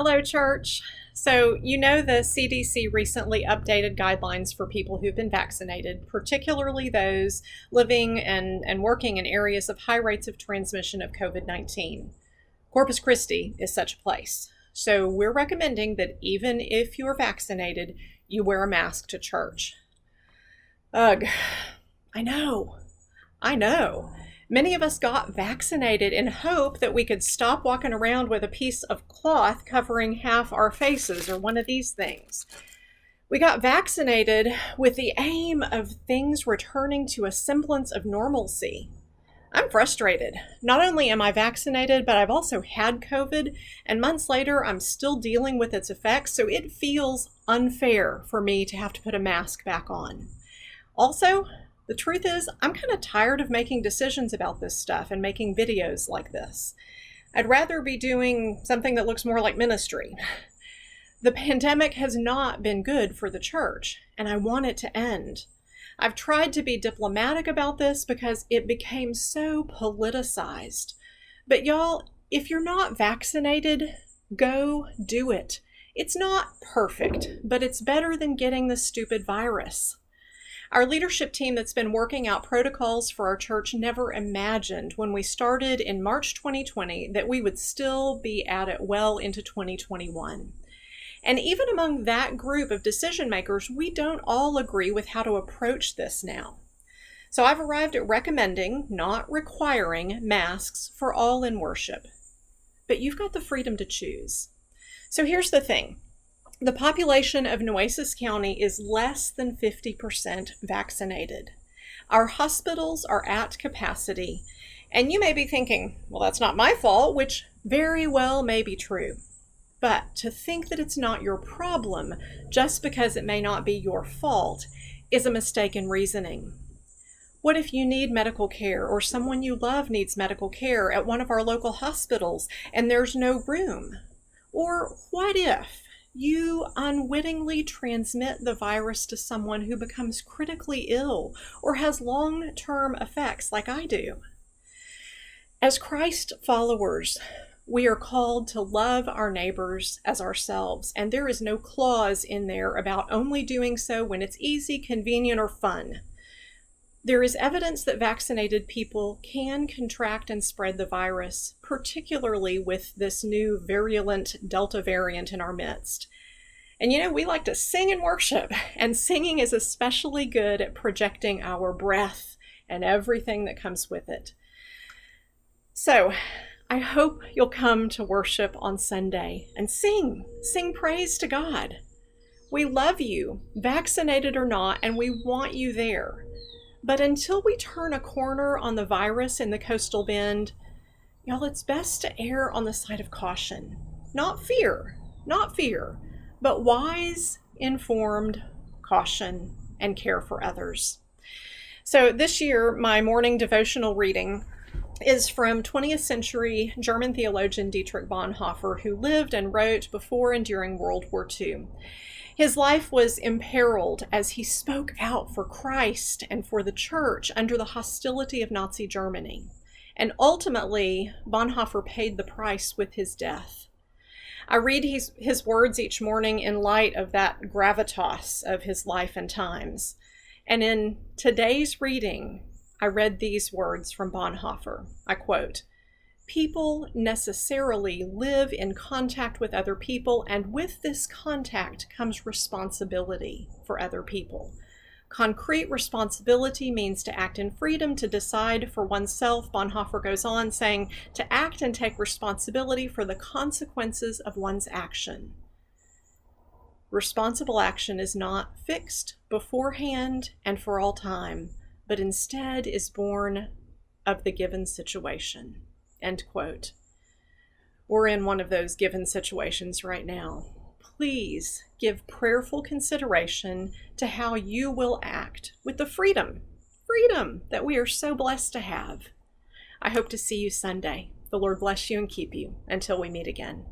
Hello, church. So, you know, the CDC recently updated guidelines for people who've been vaccinated, particularly those living and working in areas of high rates of transmission of COVID 19. Corpus Christi is such a place. So, we're recommending that even if you're vaccinated, you wear a mask to church. Ugh, I know. I know. Many of us got vaccinated in hope that we could stop walking around with a piece of cloth covering half our faces or one of these things. We got vaccinated with the aim of things returning to a semblance of normalcy. I'm frustrated. Not only am I vaccinated, but I've also had COVID, and months later I'm still dealing with its effects, so it feels unfair for me to have to put a mask back on. Also, the truth is, I'm kind of tired of making decisions about this stuff and making videos like this. I'd rather be doing something that looks more like ministry. The pandemic has not been good for the church, and I want it to end. I've tried to be diplomatic about this because it became so politicized. But y'all, if you're not vaccinated, go do it. It's not perfect, but it's better than getting the stupid virus. Our leadership team that's been working out protocols for our church never imagined when we started in March 2020 that we would still be at it well into 2021. And even among that group of decision makers, we don't all agree with how to approach this now. So I've arrived at recommending, not requiring, masks for all in worship. But you've got the freedom to choose. So here's the thing. The population of Nueces County is less than 50% vaccinated. Our hospitals are at capacity, and you may be thinking, well, that's not my fault, which very well may be true. But to think that it's not your problem just because it may not be your fault is a mistaken reasoning. What if you need medical care or someone you love needs medical care at one of our local hospitals and there's no room? Or what if you unwittingly transmit the virus to someone who becomes critically ill or has long-term effects like I do? As Christ followers, we are called to love our neighbors as ourselves, and there is no clause in there about only doing so when it's easy, convenient, or fun. There is evidence that vaccinated people can contract and spread the virus, particularly with this new virulent Delta variant in our midst. And you know, we like to sing and worship, and singing is especially good at projecting our breath and everything that comes with it. So, I hope you'll come to worship on Sunday and sing praise to God. We love you, vaccinated or not, and we want you there. But until we turn a corner on the virus in the coastal bend, y'all, it's best to err on the side of caution. Not fear, but wise, informed caution and care for others. So this year, my morning devotional reading is from 20th century German theologian Dietrich Bonhoeffer, who lived and wrote before and during World War II. His life was imperiled as he spoke out for Christ and for the church under the hostility of Nazi Germany. And ultimately, Bonhoeffer paid the price with his death. I read his words each morning in light of that gravitas of his life and times. And in today's reading, I read these words from Bonhoeffer. I quote, "People necessarily live in contact with other people, and with this contact comes responsibility for other people. Concrete responsibility means to act in freedom, to decide for oneself," Bonhoeffer goes on, saying, "to act and take responsibility for the consequences of one's action. Responsible action is not fixed beforehand and for all time, but instead is born of the given situation." End quote. We're in one of those given situations right now. Please give prayerful consideration to how you will act with the freedom that we are so blessed to have. I hope to see you Sunday. The Lord bless you and keep you until we meet again.